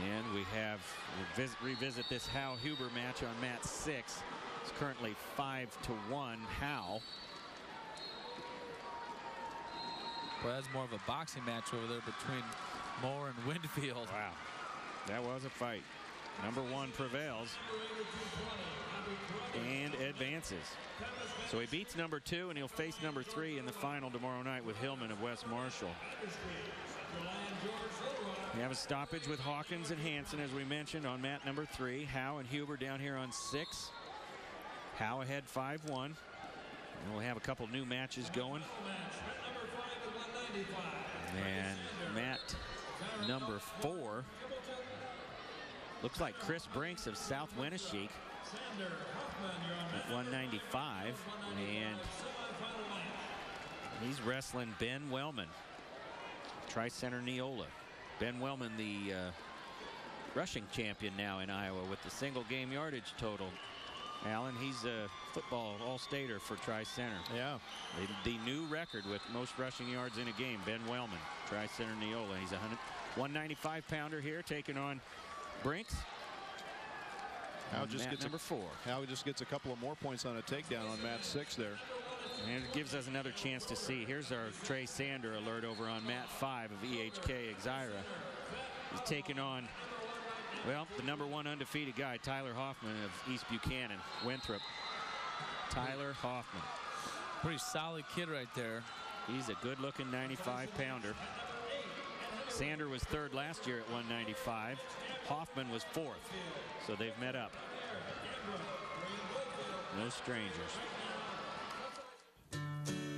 And we have revisit this Howe-Huber match on mat 6. It's currently 5-1 Howe. Well, that's more of a boxing match over there between Moore and Winfield. Wow, that was a fight. Number 1 prevails and advances. So he beats number 2, and he'll face number 3 in the final tomorrow night with Hillman of West Marshall. We have a stoppage with Hawkins and Hansen, as we mentioned, on mat number 3. Howe and Huber down here on 6. Howe ahead 5-1. And we'll have a couple new matches going. And mat number 4 looks like Chris Brincks of South Wenatchee at 195, and he's wrestling Ben Wellman, Tri-Center Neola. Ben Wellman, the rushing champion now in Iowa with the single game yardage total. Alan, he's a football all-stater for Tri-Center. Yeah. The new record with most rushing yards in a game, Ben Wellman, Tri-Center Neola. He's a 195-pounder here, taking on Brincks. Howe just gets number 4. Howe just gets a couple of more points on a takedown on mat 6 there. And it gives us another chance to see. Here's our Trey Sander alert over on mat 5 of EHK Exira. He's taking on, well, the number 1 undefeated guy, Tyler Hoffman of East Buchanan, Winthrop. Tyler Hoffman. Pretty solid kid right there. He's a good-looking 95-pounder. Sander was 3rd last year at 195. Hoffman was 4th. So they've met up. No strangers.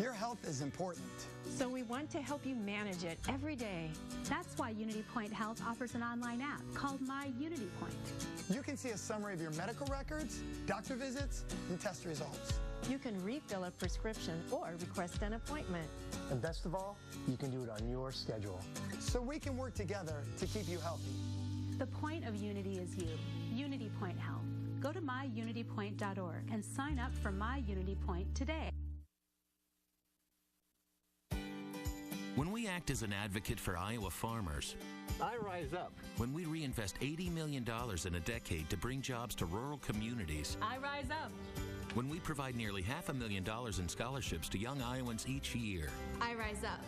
Your health is important. So we want to help you manage it every day. That's why Unity Point Health offers an online app called My Unity Point. You can see a summary of your medical records, doctor visits, and test results. You can refill a prescription or request an appointment. And best of all, you can do it on your schedule. So we can work together to keep you healthy. The point of Unity is you. Unity Point Health. Go to myunitypoint.org and sign up for My Unity Point today. When we act as an advocate for Iowa farmers, I rise up. when we reinvest $80 million in a decade to bring jobs to rural communities, I rise up. when we provide nearly $500,000 in scholarships to young Iowans each year, I rise up.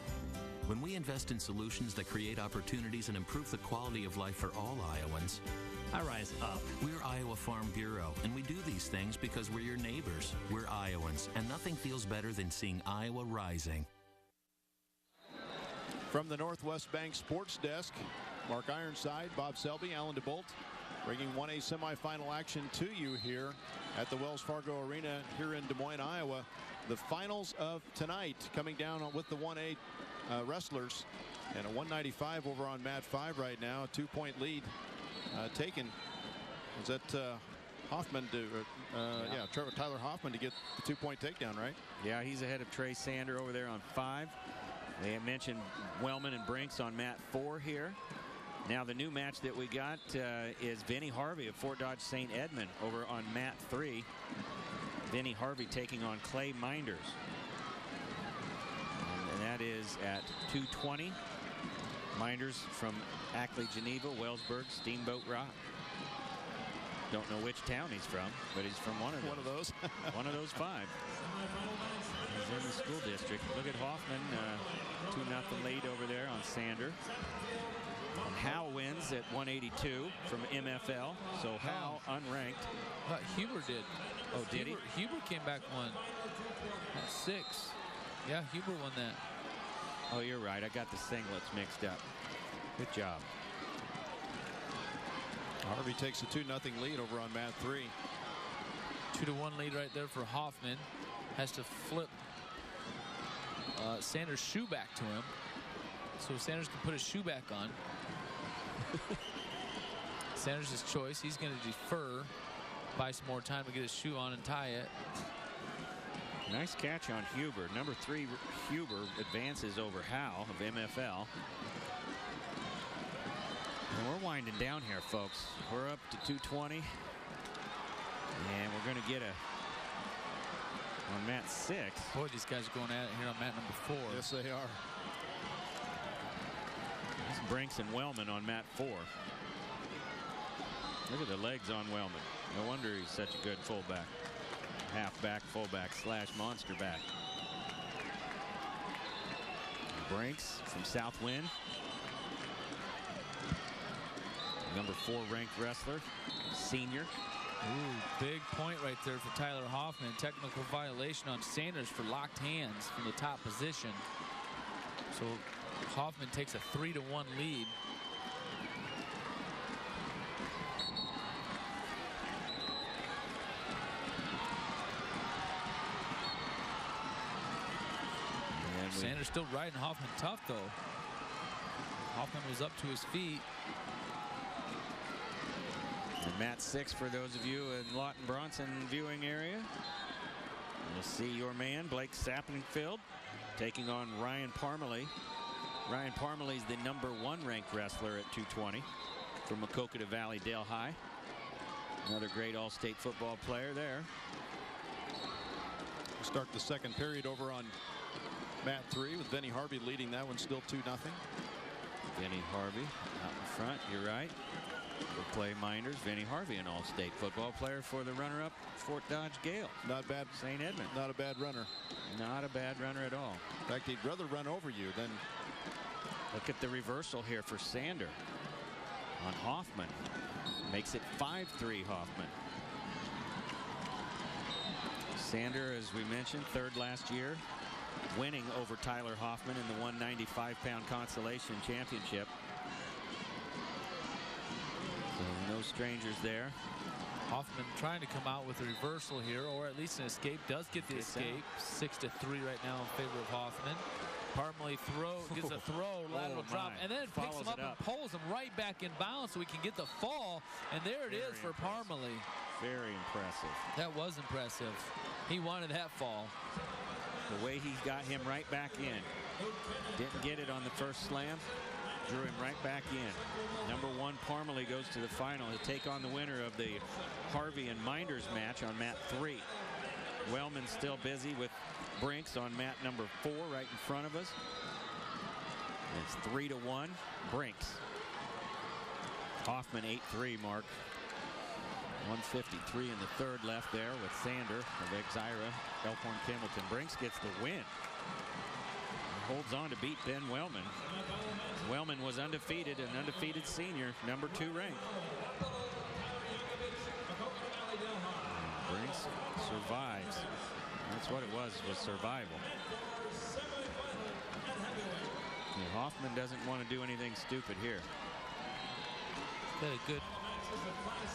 when we invest in solutions that create opportunities and improve the quality of life for all Iowans, I rise up. we're Iowa Farm Bureau, and we do these things because we're your neighbors. We're Iowans, and nothing feels better than seeing Iowa rising. From the Northwest Bank Sports Desk, Mark Ironside, Bob Selby, Alan DeBolt, bringing 1A semifinal action to you here at the Wells Fargo Arena here in Des Moines, Iowa. The finals of tonight coming down with the 1A wrestlers, and a 195 over on mat 5 right now. A 2-point lead taken. Was that Hoffman to Tyler Hoffman to get the 2-point takedown, right? Yeah, he's ahead of Trey Sander over there on 5. They have mentioned Wellman and Brincks on mat 4 here. Now the new match that we got is Vinnie Harvey of Fort Dodge St. Edmund over on mat 3. Vinnie Harvey taking on Clay Minders. And that is at 220. Minders from Ackley, Geneva, Wellsburg, Steamboat Rock. Don't know which town he's from, but he's from one of those. One of those 5. He's in the school district. Look at Hoffman, 2-0 lead over there on Sander. And Howe wins at 182 from MFL. So Howe unranked. I thought Huber did. Oh, did he? Huber came back one at 6. Yeah, Huber won that. Oh, you're right. I got the singlets mixed up. Good job. Harvey takes a 2-0 lead over on mat 3. 2-1 lead right there for Hoffman. Has to flip Sanders' shoe back to him, so Sanders can put his shoe back on. Sanders' choice. He's going to defer, buy some more time to get his shoe on and tie it. Nice catch on Huber. Number 3 Huber advances over Howe of MFL. And we're winding down here, folks. We're up to 220. And we're going to get a on mat 6. Boy, these guys are going at it here on mat number 4. Yes, they are. This is Brincks and Wellman on mat 4. Look at the legs on Wellman. No wonder he's such a good fullback. Halfback, fullback, slash monster back. Brincks from Southwind. Number 4 ranked wrestler, senior. Ooh, big point right there for Tyler Hoffman. Technical violation on Sanders for locked hands from the top position. So Hoffman takes a 3-1 lead. Sanders still riding Hoffman tough, though. Hoffman was up to his feet. And mat 6 for those of you in Lawton Bronson viewing area. You'll see your man, Blake Sappingfield, taking on Ryan Parmalee. Ryan Parmalee is the number 1 ranked wrestler at 220 from Maquoketa Valley Dale High. Another great all-state football player there. We'll start the second period over on mat 3 with Vinny Harvey leading that one, still 2-0. Vinny Harvey out in front, you're right. We'll play Minders. Vinny Harvey, an all-state football player for the runner-up Fort Dodge Gale. Not bad. St. Edmund. Not a bad runner. Not a bad runner at all. In fact, he'd rather run over you than. Look at the reversal here for Sander on Hoffman. Makes it 5-3 Hoffman. Sander, as we mentioned, 3rd last year, winning over Tyler Hoffman in the 195-pound consolation championship. So no strangers there. Hoffman trying to come out with a reversal here, or at least an escape. Does get the escape. 6-3 right now in favor of Hoffman. Parmalee gets a throw, lateral drop, and then picks him up and pulls him right back in bounds so he can get the fall. And there it is for Parmalee. Very impressive. That was impressive. He wanted that fall. The way he got him right back in. Didn't get it on the first slam. Drew him right back in. Number 1 Parmalee goes to the final to take on the winner of the Harvey and Minders match on mat 3. Wellman still busy with Brincks on mat number 4 right in front of us. It's 3-1 Brincks. Hoffman 8-3 mark. 153 in the 3rd left there with Sander of Exira, Elkhorn Pendleton. Brincks gets the win. Holds on to beat Ben Wellman. Wellman was undefeated, an undefeated senior, number 2 ranked. Brincks survives. That's what it was survival. And Hoffman doesn't want to do anything stupid here. Got a good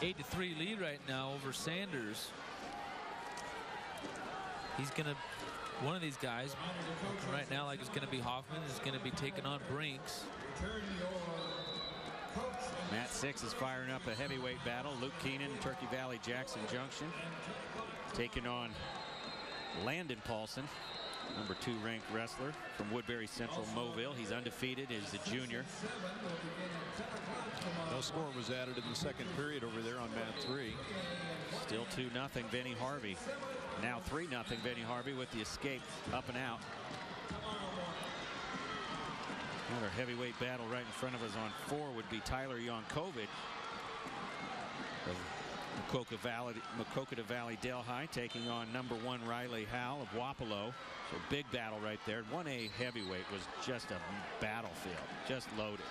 8-3 lead right now over Sanders. He's going to, one of these guys right now, like it's going to be Hoffman, is going to be taking on Brincks. Mat 6 is firing up a heavyweight battle. Luke Keenan, Turkey Valley Jackson Junction, taking on Landon Paulson, number 2 ranked wrestler from Woodbury Central Mobile. He's undefeated, is a junior. No score was added in the second period over there on mat 3. Still 2-0 Vinny Harvey. Now 3-0 Vinny Harvey with the escape up and out. Another heavyweight battle right in front of us on 4 would be Tyler Yankovic of Maquoketa Valley Dale High, taking on number 1 Riley Howell of Wapello. So big battle right there. 1A heavyweight was just a battlefield, just loaded.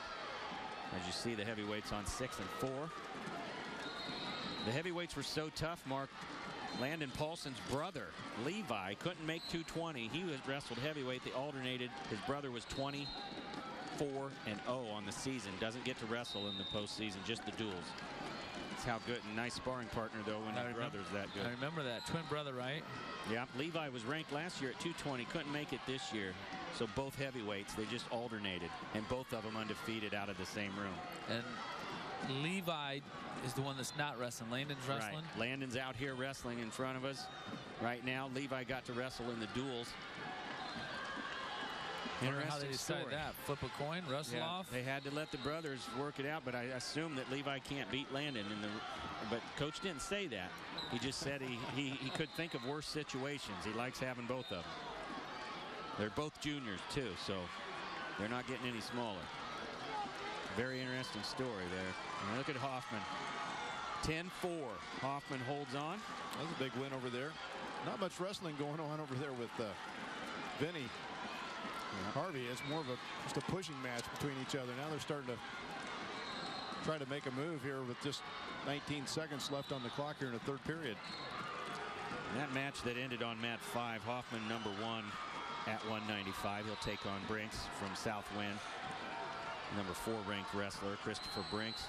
As you see, the heavyweights on 6 and 4. The heavyweights were so tough, Mark. Landon Paulson's brother, Levi, couldn't make 220. He was wrestled heavyweight. They alternated. His brother was 24-0 on the season. Doesn't get to wrestle in the postseason, just the duels. That's how good. And nice sparring partner, though, when your brother's that good. I remember that. Twin brother, right? Yeah. Levi was ranked last year at 220. Couldn't make it this year. So both heavyweights, they just alternated. And both of them undefeated out of the same room. And Levi is the one that's not wrestling. Landon's wrestling. Right. Landon's out here wrestling in front of us right now. Levi got to wrestle in the duels. Interesting how they decided story. that. Flip a coin, wrestle off. They had to let the brothers work it out, but I assume that Levi can't beat Landon in the. But Coach didn't say that. He just said he could think of worse situations. He likes having both of them. They're both juniors too, so they're not getting any smaller. Very interesting story there. And look at Hoffman 10-4. Hoffman holds on. That was a big win over there. Not much wrestling going on over there with Vinny. Harvey. It's more of just a pushing match between each other. Now they're starting to try to make a move here with just 19 seconds left on the clock here in the third period. That match that ended on mat 5, Hoffman #1 at 195. He'll take on Brincks from Southwind. #4 ranked wrestler Christopher Brincks.